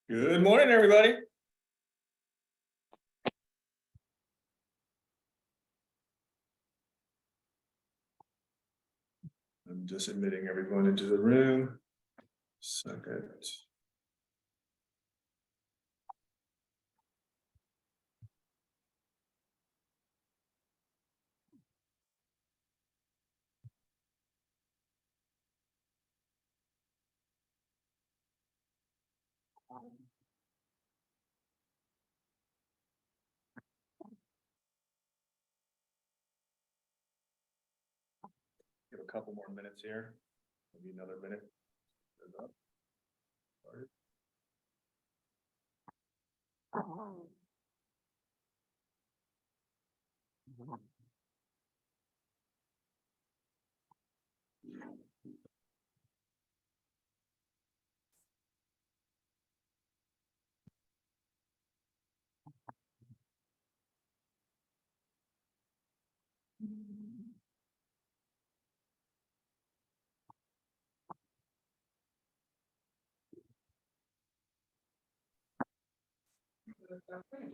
Good morning, everybody. I'm just admitting everyone into the room. Second. Give a couple more minutes here. Maybe another minute.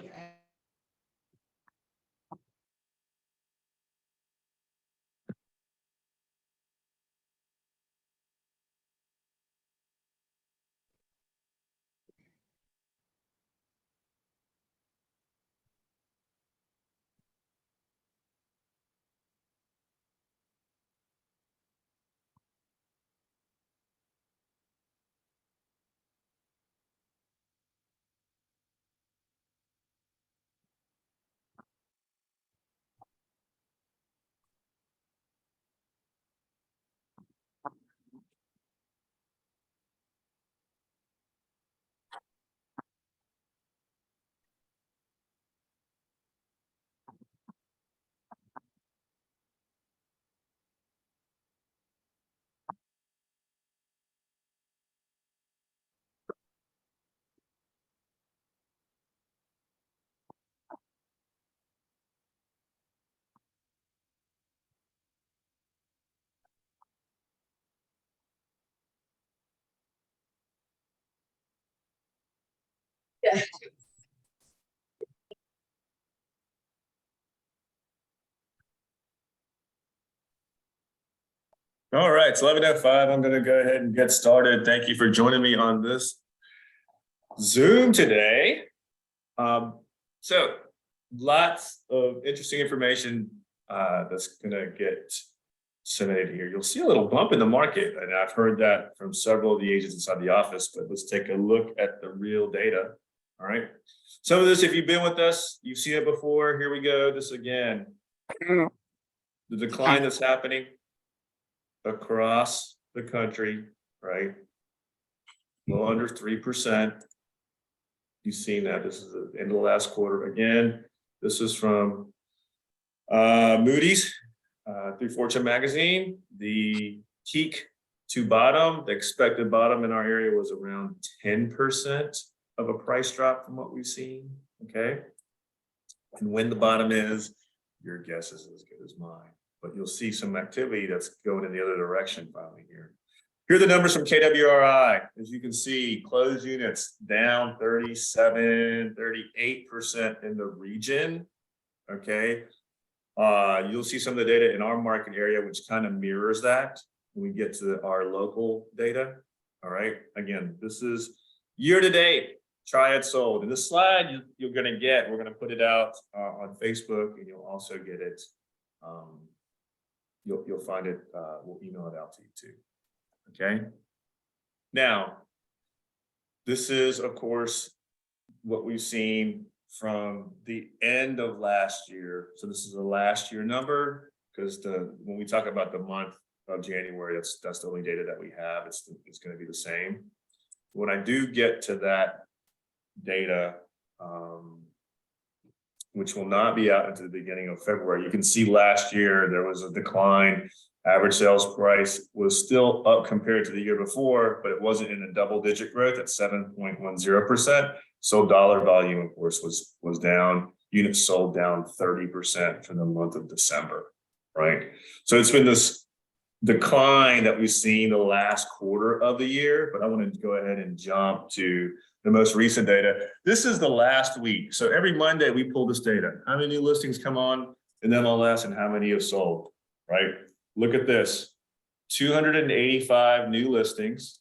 Yeah. All right, it's 11:05. I'm going to go ahead and get started. Thank you for joining me on this Zoom today. So lots of interesting information that's going to get disseminated here. You'll see a little bump in the market, and I've heard that from several of the agents inside the office, but let's take a look at the real data. All right. Some of this, if you've been with us, you've seen it before. Here we go. This again. The decline that's happening across the country, right? Well, under 3%. You've seen that. This is the end of the last quarter. Again, this is from Moody's through Fortune magazine. The peak to bottom, the expected bottom in our area was around 10% of a price drop from what we've seen. Okay. And when the bottom is, your guess is as good as mine. But you'll see some activity that's going in the other direction finally here. Here are the numbers from KWRI. As you can see, closed units down 37, 38% in the region. Okay. You'll see some of the data in our market area, which kind of mirrors that when we get to our local data. All right. Again, this is year to date. Triad sold. And this slide you're going to get, we're going to put it out on Facebook, and you'll also get it. You'll find it. We'll email it out to you too. Okay. Now, this is, of course, what we've seen from the end of last year. So this is the last year number, because when we talk about the month of January, that's the only data that we have. It's going to be the same. When I do get to that data, which will not be out until the beginning of February, you can see last year there was a decline. Average sales price was still up compared to the year before, but it wasn't in a double-digit growth at 7.10%. So dollar volume, of course, was down. Units sold down 30% for the month of December, right? So it's been this decline that we've seen the last quarter of the year, but I want to go ahead and jump to the most recent data. This is the last week. So every Monday we pull this data. How many new listings come on in MLS and how many have sold, right? Look at this. 285 new listings.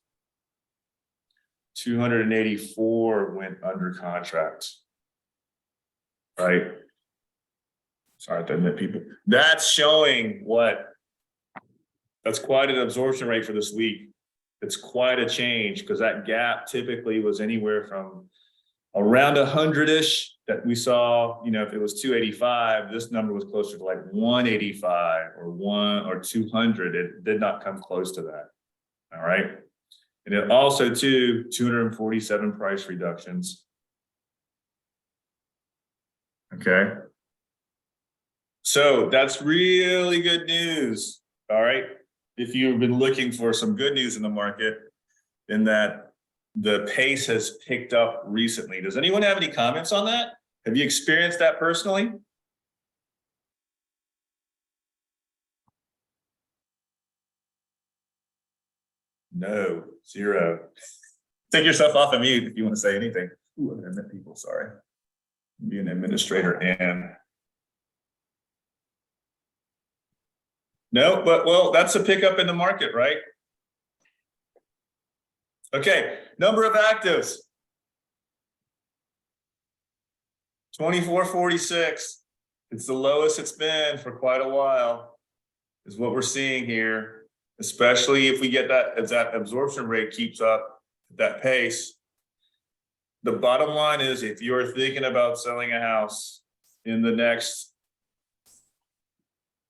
284 went under contract. Right? Sorry to admit people. That's showing what? That's quite an absorption rate for this week. It's quite a change because that gap typically was anywhere from around 100-ish that we saw, if it was 285, this number was closer to like 185 or 200. It did not come close to that. All right. And it also 247 price reductions. Okay. So that's really good news. All right. If you've been looking for some good news in the market, in that the pace has picked up recently. Does anyone have any comments on that? Have you experienced that personally? No, zero. Take yourself off of mute if you want to say anything. Ooh, I'm gonna admit people, sorry. Be an administrator and. No, but well, that's a pickup in the market, right? Okay, number of actives. 2446. It's the lowest it's been for quite a while, is what we're seeing here, especially if we get that, as that absorption rate keeps up at that pace. The bottom line is, if you're thinking about selling a house in the next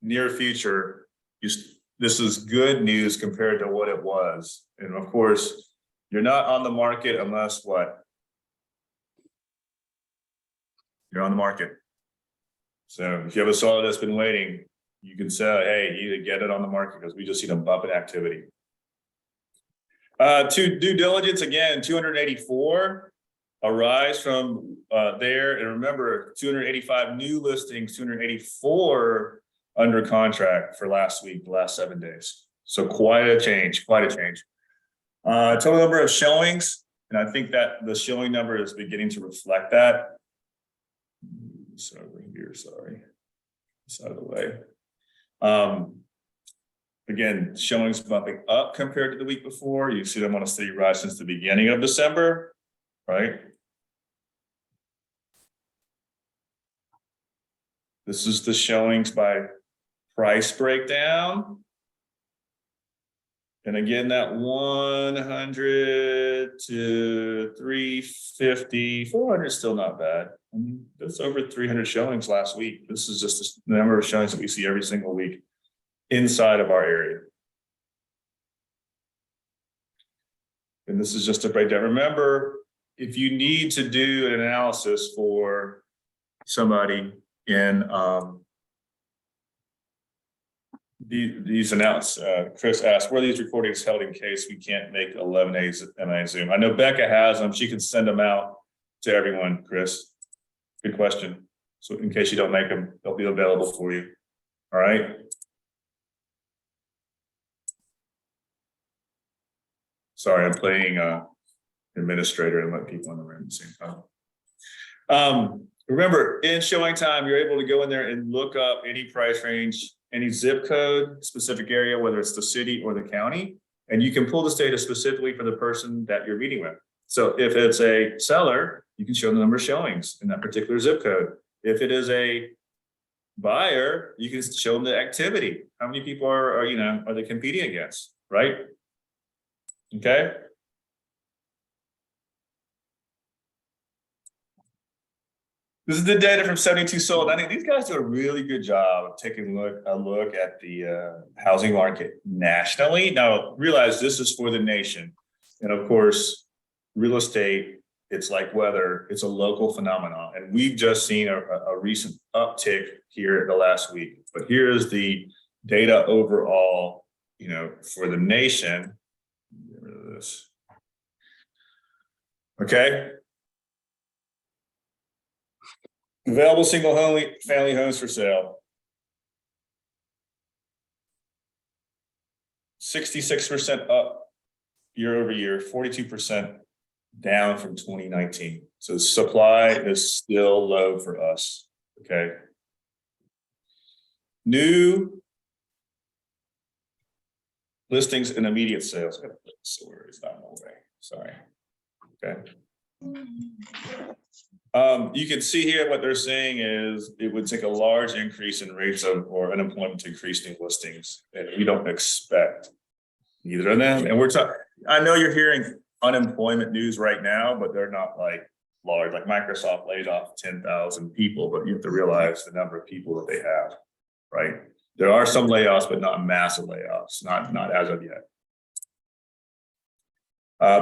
near future, this is good news compared to what it was. And of course, you're not on the market unless what? You're on the market. So if you have a seller that's been waiting, you can say, hey, you either get it on the market because we just see them bump in activity. To due diligence, again, 284, a rise from there. And remember, 285 new listings, 284 under contract for last week, the last 7 days. So quite a change, quite a change. Total number of showings, and I think that the showing number is beginning to reflect that. So over here, sorry, this out of the way. Again, showings bumping up compared to the week before. You see them on a steady rise since the beginning of December, right? This is the showings by price breakdown. And again, that 100 to 350, 400 is still not bad. I mean, that's over 300 showings last week. This is just the number of showings that we see every single week inside of our area. And this is just a breakdown. Remember, if you need to do an analysis for somebody in these announced, Chris asked, were these recordings held in case we can't make 11A's MA Zoom? I know Becca has them. She can send them out to everyone, Chris. Good question. So in case you don't make them, they'll be available for you. All right. Sorry, I'm playing administrator and let people in the room at the same time. Remember, in showing time, you're able to go in there and look up any price range, any zip code, specific area, whether it's the city or the county, and you can pull this data specifically for the person that you're meeting with. So if it's a seller, you can show the number of showings in that particular zip code. If it is a buyer, you can show them the activity. How many people are they competing against, right? Okay. This is the data from 72 Sold. I think these guys do a really good job of taking a look at the housing market nationally. Now, realize this is for the nation. And of course, real estate, it's like weather, it's a local phenomenon. And we've just seen a recent uptick here the last week. But here is the data overall, for the nation. Get rid of this. Okay. Available single family homes for sale. 66% up year over year, 42% down from 2019. So supply is still low for us, okay? New listings and immediate sales. So where is that way? Sorry. Okay. You can see here what they're saying is it would take a large increase in rates of or unemployment to increase new listings, and we don't expect either of them. And we're talking. I know you're hearing unemployment news right now, but they're not like large. Like Microsoft laid off 10,000 people, but you have to realize the number of people that they have, right? There are some layoffs, but not massive layoffs, not as of yet.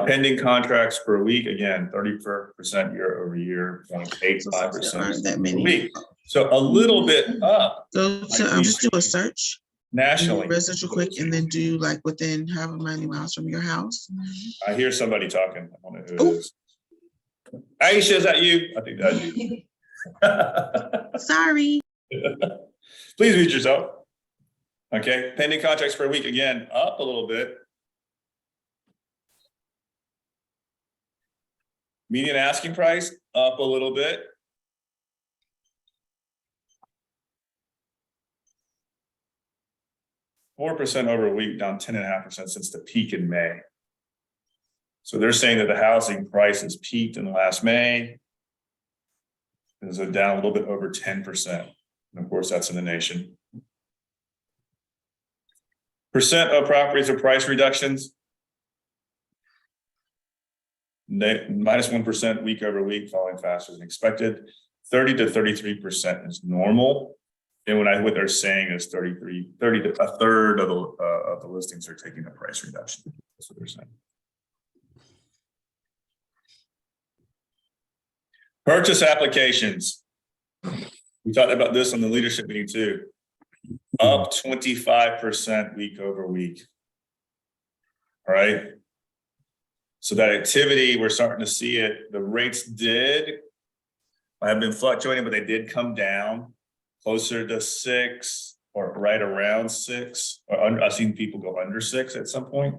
Pending contracts per week, again, 30% year over year, 0.85% that per many. week. So a little bit up Go to just do a search. nationally. Research real quick, and then do like within however many miles from your house. I hear somebody talking. I don't know who it is. Aisha, is that you? I think that's you. Sorry. Please mute yourself. Okay, pending contracts per week, again, up a little bit. Median asking price, up a little bit. %4 over a week, down 10.5% since the peak in May. So they're saying that the housing prices peaked in last May. And so down a little bit over 10%. And of course, that's in the nation. Percent of properties or price reductions. Minus 1% week over week, falling faster than expected. 30 to 33% is normal. And what they're saying is 30 to a third of the listings are taking a price reduction. That's what they're saying. Purchase applications. We talked about this on the leadership meeting too. Up 25% week over week. All right. So that activity, we're starting to see it. The rates have been fluctuating, but they did come down closer to 6 or right around 6. Or I've seen people go under 6 at some point.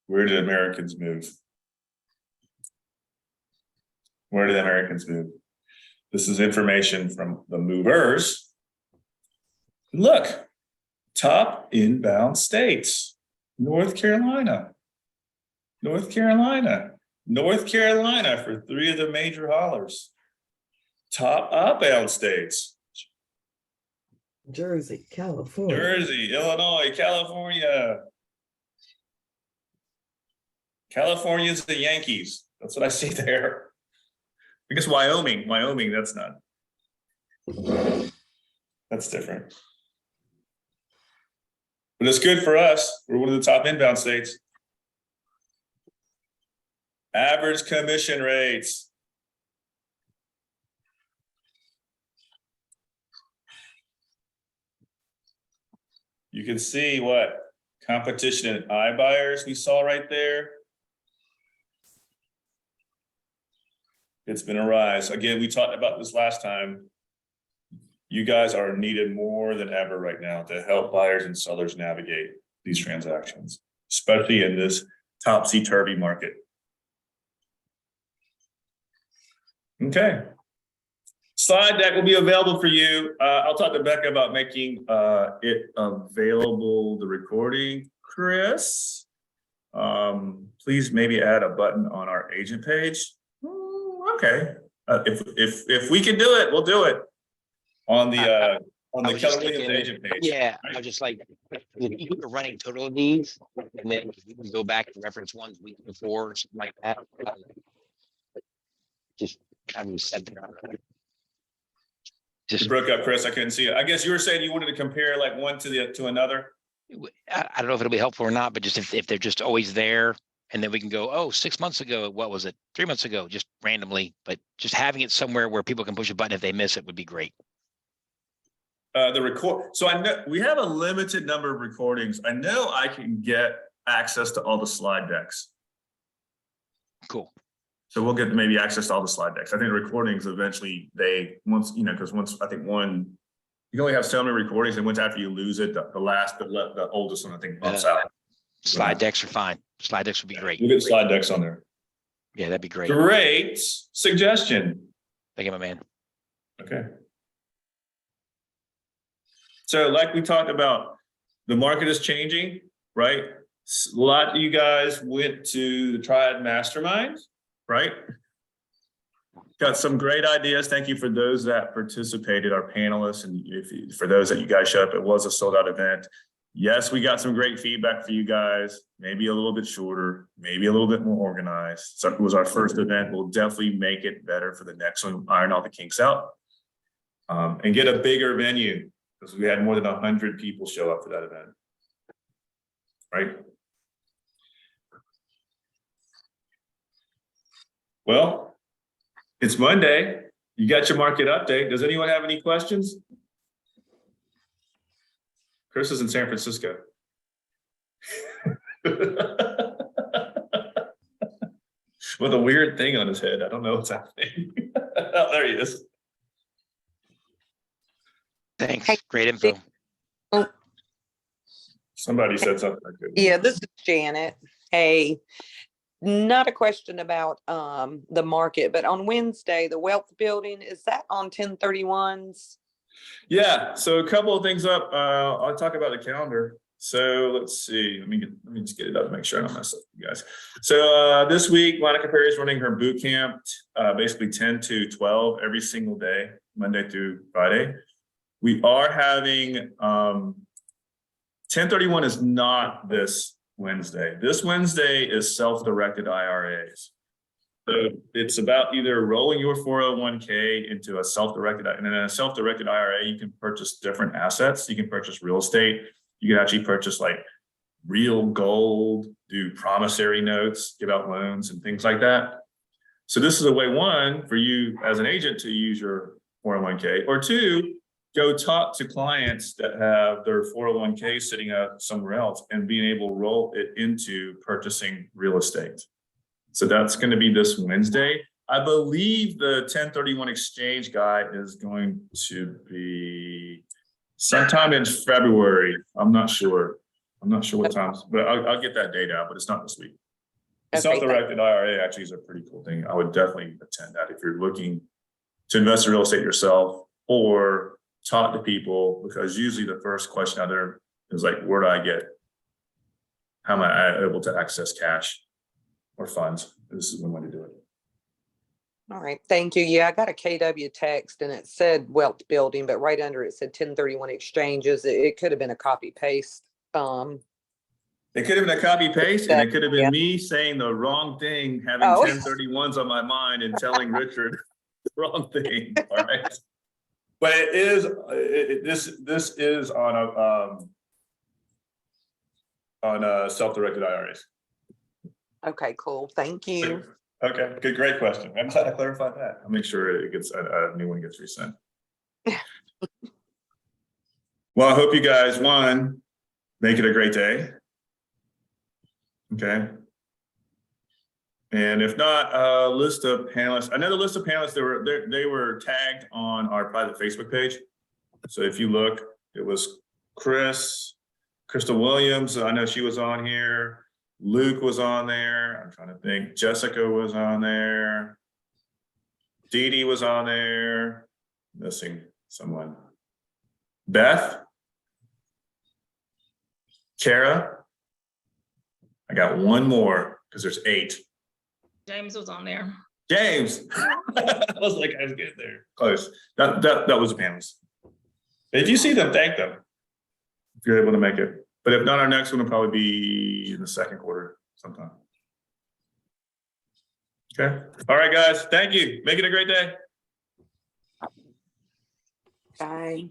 Where did Americans move? Where did Americans move? This is information from the movers. Look, top inbound states, North Carolina for 3 of the major haulers. Top outbound states. Jersey, California. Jersey, Illinois, California. California's the Yankees. That's what I see there. I guess Wyoming, that's not. That's different. But it's good for us. We're one of the top inbound states. Average commission rates. You can see what competition and iBuyers we saw right there. It's been a rise. Again, we talked about this last time. You guys are needed more than ever right now to help buyers and sellers navigate these transactions, especially in this topsy-turvy market. Okay. Slide deck will be available for you. I'll talk to Becca about making it available, the recording. Chris, please maybe add a button on our agent page. Okay. If we can do it, we'll do it on the Keller Williams agent page. Yeah, I was just like, if you were running total needs, and then you can go back and reference ones week before or something like that. Just having said that. You broke up, Chris. I couldn't see it. I guess you were saying you wanted to compare like one to another. I don't know if it'll be helpful or not, but just if they're just always there, and then we can go, oh, 6 months ago, what was it? 3 months ago, just randomly, but just having it somewhere where people can push a button if they miss it would be great. The record. So I know we have a limited number of recordings. I know I can get access to all the slide decks. Cool. So we'll get maybe access to all the slide decks. I think the recordings eventually because once I think one You can only have so many recordings, and once after you lose it, the oldest one, I think, bumps out. Slide decks are fine. Slide decks would be great. We'll get slide decks on there. Yeah, that'd be great. Great suggestion. Thank you, my man. Okay. So like we talked about, the market is changing, right? A lot of you guys went to the Triad Mastermind, right? Got some great ideas. Thank you for those that participated, our panelists, and for those that you guys showed up, it was a sold out event. Yes, we got some great feedback for you guys, maybe a little bit shorter, maybe a little bit more organized. So it was our first event. We'll definitely make it better for the next one, iron all the kinks out. And get a bigger venue, because we had more than 100 people show up for that event. Right? Well, it's Monday. You got your market update. Does anyone have any questions? Chris is in San Francisco. With a weird thing on his head. I don't know what's happening. Oh, there he is. Thanks. Hey, Great info. Somebody said something. Yeah, this is Janet. Hey, not a question about the market, but on Wednesday, the wealth building, is that on 1031s? Yeah, so a couple of things up. I'll talk about the calendar. So let's see. Let me just get it up, make sure I don't mess up you guys. So this week, Monica Perry is running her boot camp, basically 10 to 12 every single day, Monday through Friday. We are having 1031 is not this Wednesday. This Wednesday is self-directed IRAs. So it's about either rolling your 401k into a self-directed, and in a self-directed IRA, you can purchase different assets. You can purchase real estate. You can actually purchase like real gold, do promissory notes, give out loans and things like that. So this is a way, one, for you as an agent to use your 401k, or two, go talk to clients that have their 401k sitting out somewhere else and being able to roll it into purchasing real estate. So that's going to be this Wednesday. I believe the 1031 exchange guy is going to be sometime in February. I'm not sure what times, but I'll get that date out, but it's not this week. The Okay, self-directed IRA actually is a pretty cool thing. I would definitely attend that if you're looking to invest in real estate yourself or talk to people, because usually the first question out there is like, where do I get? How am I able to access cash or funds? This is one way to do it. All right, thank you. Yeah, I got a KW text and it said wealth building, but right under it said 1031 exchanges. It could have been a copy paste. It could have been a copy paste, and it could have been Yeah. me saying the wrong thing, having Oh. 1031s on my mind and telling Richard the wrong thing. All right. But it is, this is on self-directed IRAs. Okay, cool. Thank you. Okay, good, great question. I'm glad I clarified that. I'll make sure it gets, a new one gets resent. Well, I hope you guys, one, make it a great day. Okay. And if not, list of panelists. I know the list of panelists, they were tagged on our private Facebook page. So if you look, it was Crystal Williams. I know she was on here. Luke was on there. I'm trying to think. Jessica was on there. Dee Dee was on there. Missing someone. Beth. Kara. I got one more because there's 8. James was on there. James. I was like, I was getting there. Close. That was the panelists. If you see them, thank them. If you're able to make it. But if not, our next one will probably be in the second quarter sometime. Okay. All right, guys. Thank you. Make it a great day. Bye.